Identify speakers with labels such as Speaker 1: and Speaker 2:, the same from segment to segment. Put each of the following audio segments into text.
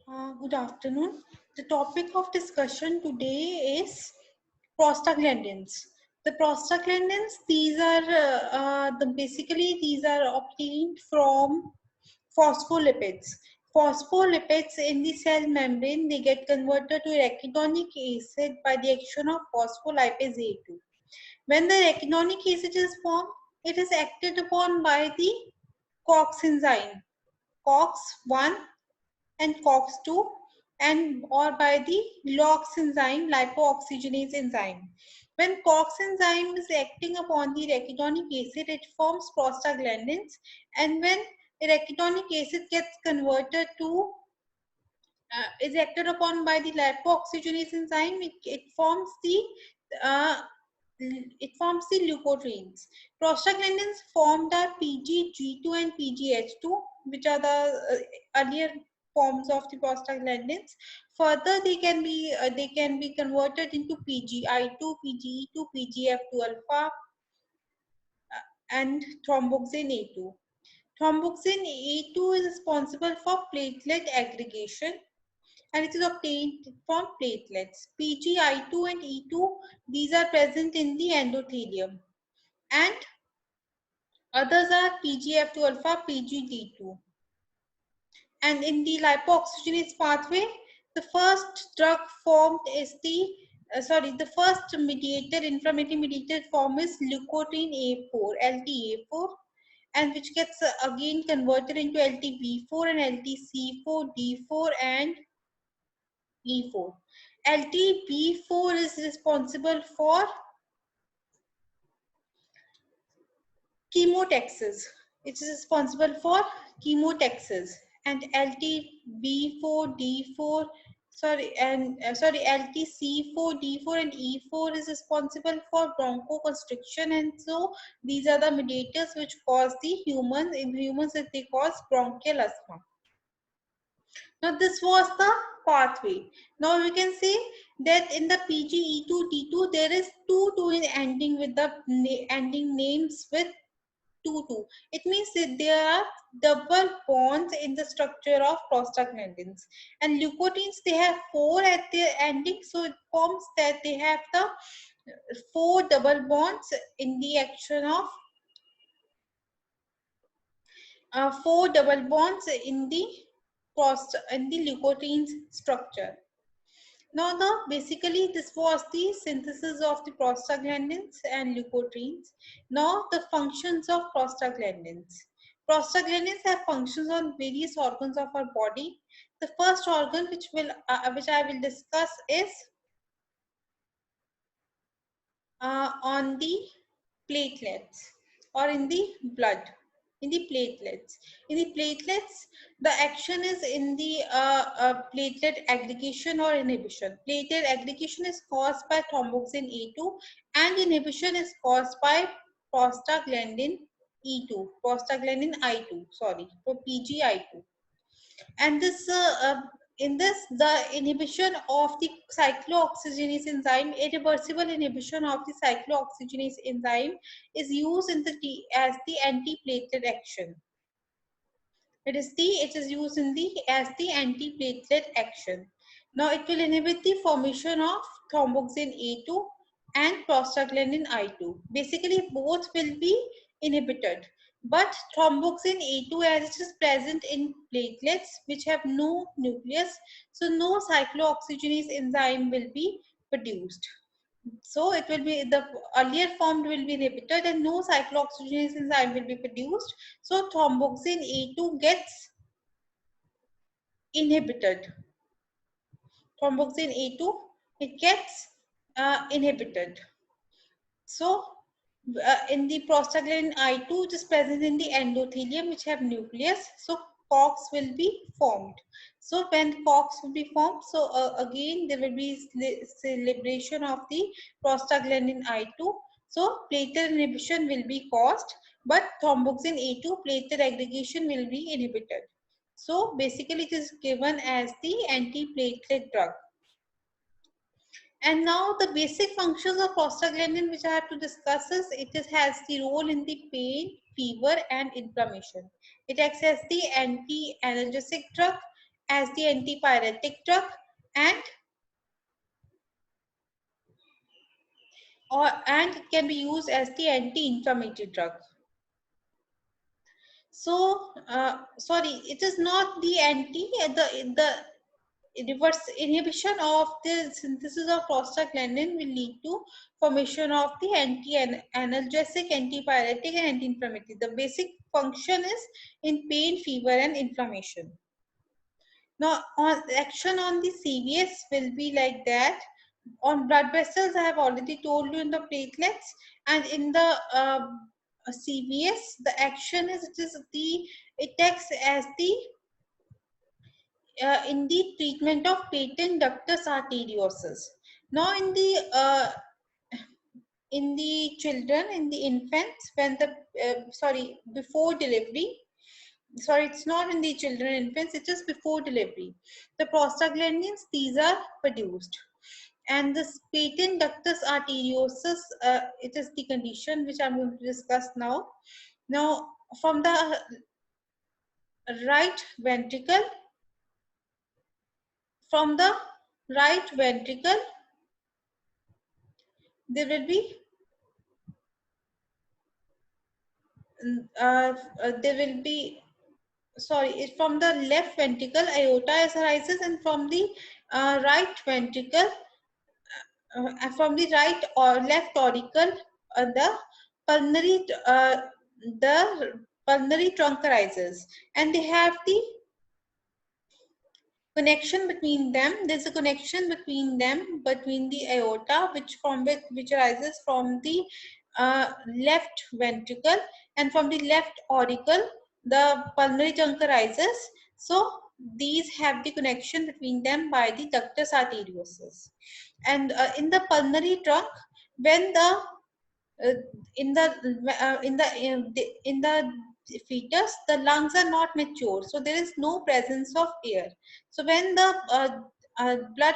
Speaker 1: Good afternoon. The topic of discussion today is prostaglandins. The prostaglandins, these are these are obtained from phospholipids. Phospholipids in the cell membrane, they get converted to arachidonic acid by the action of phospholipase A2. When the arachidonic acid is formed, it is acted upon by the COX enzyme, COX-1 and COX-2, and or by the LOX enzyme, lipooxygenase enzyme. When COX enzyme is acting upon the arachidonic acid, it forms prostaglandins, and when arachidonic acid gets converted to is acted upon by the lipooxygenase enzyme, uh, it forms the leukotrienes. Prostaglandins formed are PGG2 and PGH2, which are the earlier forms of the prostaglandins. Further, they can be converted into PGI2, PGE2, PGF2 alpha, and thromboxane A2. Thromboxane A2 is responsible for platelet aggregation, and it is obtained from platelets. PGI2 and E2, these are present in the endothelium, and others are PGF2 alpha, PGD2. And in the lipooxygenase pathway, the first drug formed is the first mediator, inflammatory mediator form is leukotriene A4, LTA4, and which gets again converted into LTV4 and LTC4, D4, and E4. LTB4 is responsible for chemotaxis. It is responsible for chemotaxis, and LTB4D4 LTC4D4 and E4 is responsible for bronchoconstriction, and so these are the mediators which cause in humans they cause bronchial asthma. Now this was the pathway. Now we can say that in the PGE2D2 there is 2 ending with the ending names with 2. It means that there are double bonds in the structure of prostaglandins, and leukotrienes they have 4 at their ending, so it forms that they have the 4 double bonds in the action of 4 double bonds in the leukotrienes structure. Now, basically this was the synthesis of the prostaglandins and leukotrienes. Now, the functions of prostaglandins. Prostaglandins have functions on various organs of our body. The first organ which I will discuss is on the platelets, or in the blood. In the platelets, the action is in the platelet aggregation or inhibition. Platelet aggregation is caused by thromboxane A2, and inhibition is caused by prostaglandin prostaglandin I2, sorry, for PGI2. And in this, the inhibition of the cyclooxygenase enzyme, irreversible inhibition of the cyclooxygenase enzyme, is used as the antiplatelet action. It is used as the antiplatelet action. Now it will inhibit the formation of thromboxane A2 and prostaglandin I2. Basically, both will be inhibited. But thromboxane A2, as it is present in platelets which have no nucleus, so no cyclooxygenase enzyme will be produced. So it will be the earlier formed will be inhibited and no cyclooxygenase enzyme will be produced. So thromboxane A2 gets inhibited. Thromboxane A2, it gets inhibited. So in the prostaglandin I2, it is present in the endothelium which have nucleus. So COX will be formed. So when COX will be formed, so again there will be liberation of the prostaglandin I2. So platelet inhibition will be caused, but thromboxane A2 platelet aggregation will be inhibited. So basically it is given as the antiplatelet drug. And now the basic functions of prostaglandin which I have to discuss is has the role in the pain, fever and inflammation. It acts as the anti-analgesic drug, as the antipyretic drug and it can be used as the anti-inflammatory drug. So, sorry, it is not the reverse inhibition of the synthesis of prostaglandin will lead to formation of the anti-analgesic, antipyretic, and anti-inflammatory. The basic function is in pain, fever, and inflammation. Now, action on the CVS will be like that. On blood vessels, I have already told you in the platelets, and in the CVS, the action is it acts as the in the treatment of patent ductus arteriosus. Now, in the children, in the infants, when the before delivery. Sorry, it's not in the children and infants, it is before delivery. The prostaglandins, these are produced. And this patent ductus arteriosus, it is the condition which I'm going to discuss now. Now, from the right ventricle, there will be from the left ventricle aorta arises, and from the right ventricle, from the right or left auricle, pulmonary uh, the pulmonary trunk arises, and they have the connection between them. There's a connection between them, between the aorta, which arises from the left ventricle, and from the left auricle, the pulmonary trunk arises. So these have the connection between them by the ductus arteriosus. And in the pulmonary trunk, when the uh, in the fetus, the lungs are not mature, so there is no presence of air. So when the blood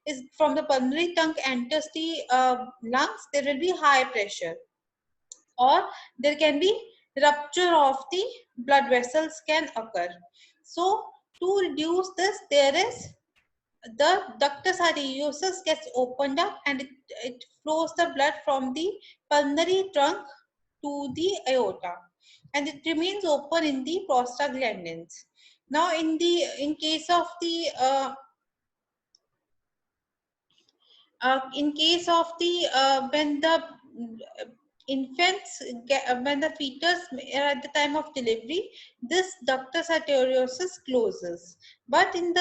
Speaker 1: is from the pulmonary trunk enters the lungs, there will be high pressure, or there can be rupture of the blood vessels can occur. So to reduce this, there is the ductus arteriosus gets opened up, and it flows the blood from the pulmonary trunk to the aorta, and it remains open in the prostaglandins. Now, in case of the when the infants when the fetus at the time of delivery, this ductus arteriosus closes. But in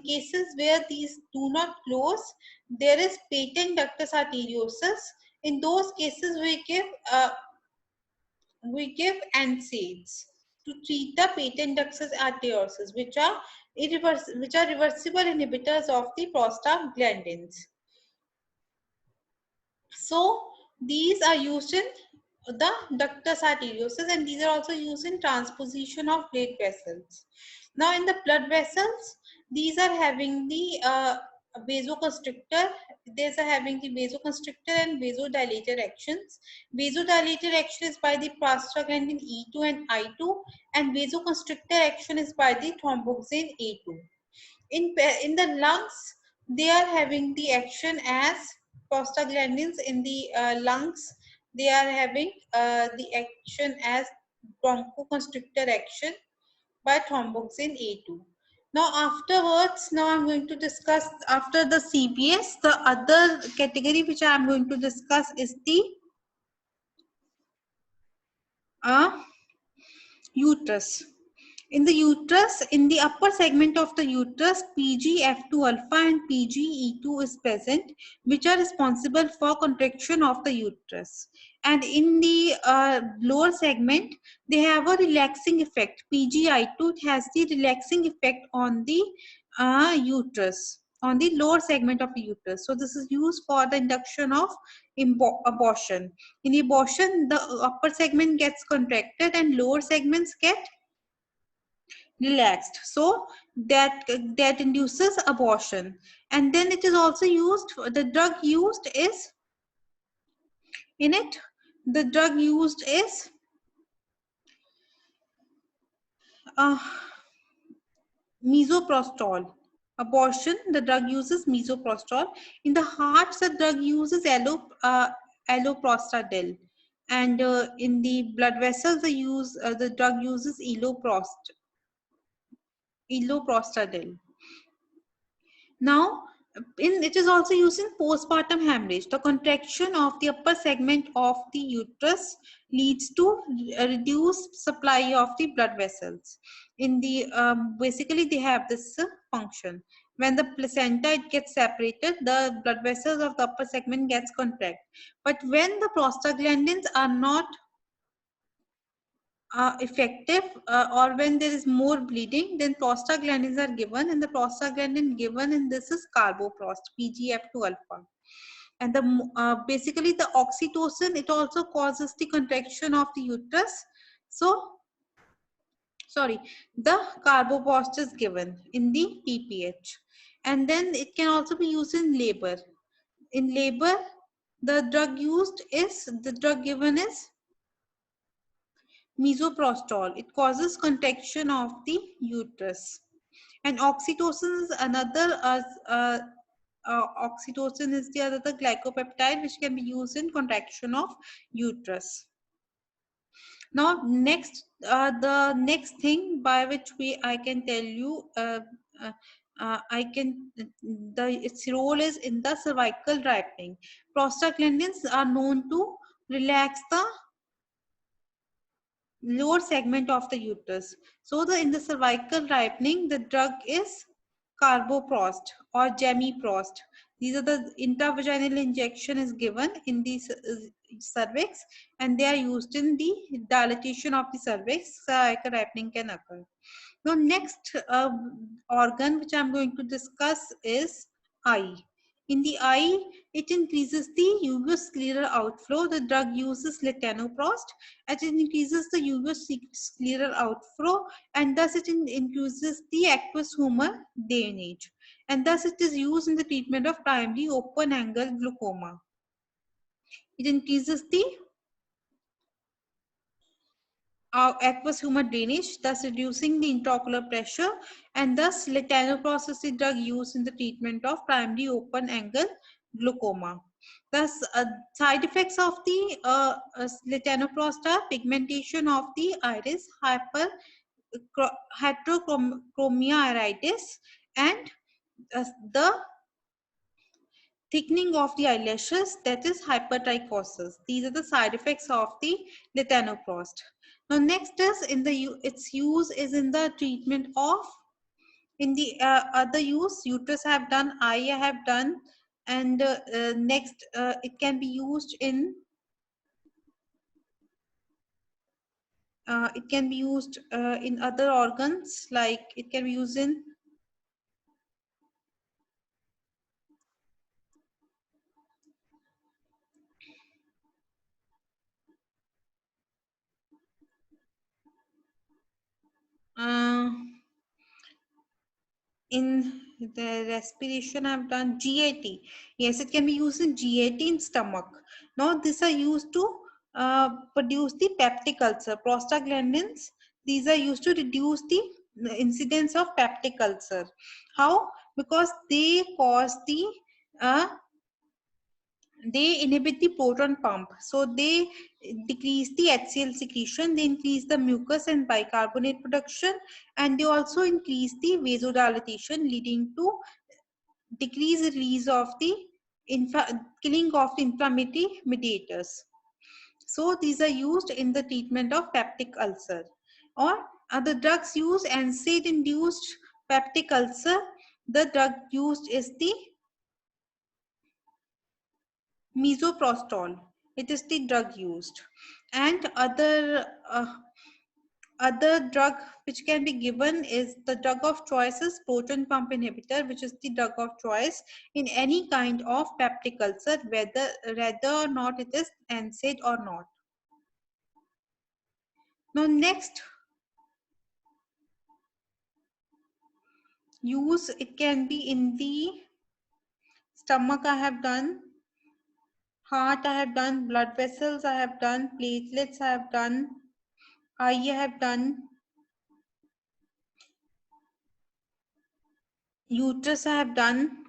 Speaker 1: cases where these do not close, there is patent ductus arteriosus. In those cases, we give NSAIDs to treat the patent ductus arteriosus, which are reversible inhibitors of the prostaglandins. So these are used in the ductus arteriosus, and these are also used in transposition of blood vessels. Now in the blood vessels, these are having the vasoconstrictor. These are having the vasoconstrictor and vasodilator actions. Vasodilator action is by the prostaglandin E2 and I2, and vasoconstrictor action is by the thromboxane A2. In the lungs, they are having the action as prostaglandins. In the lungs, they are having the action as bronchoconstrictor action by thromboxane A2. Now afterwards, now I'm going to discuss, after the CBS, the other category which I'm going to discuss is the uterus. In the uterus, in the upper segment of the uterus, PGF2 alpha and PGE2 is present, which are responsible for contraction of the uterus. And in the lower segment, they have a relaxing effect. PGI2 has the relaxing effect on the uterus, on the lower segment of the uterus. So this is used for the induction of abortion. In abortion, the upper segment gets contracted and lower segments get relaxed, so that induces abortion. And then it is also used for the drug used is in it the drug used is uh, Misoprostol. Abortion, the drug uses misoprostol. In the heart, the drug uses alloprostadil. And in the blood vessels, the drug uses eloprostadil. Now, it is also used in postpartum hemorrhage. The contraction of the upper segment of the uterus leads to a reduced supply of the blood vessels. In the basically, they have this function. When the placenta it gets separated, the blood vessels of the upper segment gets contract. But when the prostaglandins are not effective or when there is more bleeding, then prostaglandins are given, and the prostaglandin given in this is carboprost, PGF2 alpha. And the basically the oxytocin, it also causes the contraction of the uterus. So, sorry, the carboprost is given in the PPH. And then it can also be used in labor. In labor, the drug given is misoprostol. It causes contraction of the uterus. And oxytocin is another oxytocin is the other glycopeptide which can be used in contraction of uterus. Now the next thing by which I can tell you its role is in the cervical ripening. Prostaglandins are known to relax the lower segment of the uterus. So in the cervical ripening, the drug is carboprost or gemiprost. These are the intravaginal injection is given in the cervix, and they are used in the dilatation of the cervix. Cervical ripening can occur. Now next organ which I am going to discuss is eye. In the eye, it increases the uvoscleral outflow. The drug uses latanoprost, and it increases the uvoscleral outflow, and thus it increases the aqueous humor drainage. And thus it is used in the treatment of primary open angle glaucoma. It increases the aqueous humor drainage, thus reducing the intraocular pressure, and thus latanoprost is the drug used in the treatment of primary open angle glaucoma. Thus, side effects of the latanoprost are pigmentation of the iris, heterochromia iritis, and the thickening of the eyelashes, that is hypertrichosis. These are the side effects of the latanoprost. Now next is its use is in the treatment of, in the other use, uterus I have done, eye I have done, and next it can be used in other organs, like it can be used in uh, in the respiration I've done GAT. Yes, it can be used in GAT in stomach. Now these are used to produce the peptic ulcer. Prostaglandins, these are used to reduce the incidence of peptic ulcer. How? Because uh, they inhibit the proton pump, so they decrease the HCl secretion, they increase the mucus and bicarbonate production, and they also increase the vasodilatation, leading to decreased release of the killing of the inflammatory mediators. So these are used in the treatment of peptic ulcer. Or other drugs used, NSAID induced peptic ulcer, the drug used is the misoprostol. It is the drug used. And other drug which can be given is the drug of choice is proton pump inhibitor, which is the drug of choice in any kind of peptic ulcer, whether or not it is NSAID or not. Now next use, it can be in the stomach I have done, heart I have done, blood vessels I have done, platelets I have done, eye I have done, Uterus I have done.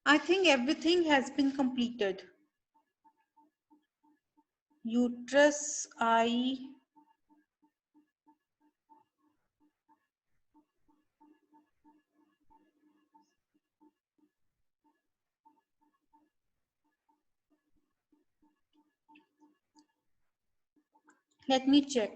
Speaker 1: I think everything has been completed. Uterus, let me check.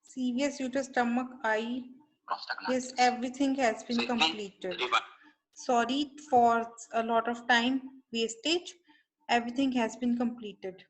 Speaker 1: CVS, uterus, stomach, eye. Yes, everything has been completed. Sorry for a lot of time wastage. Everything has been completed.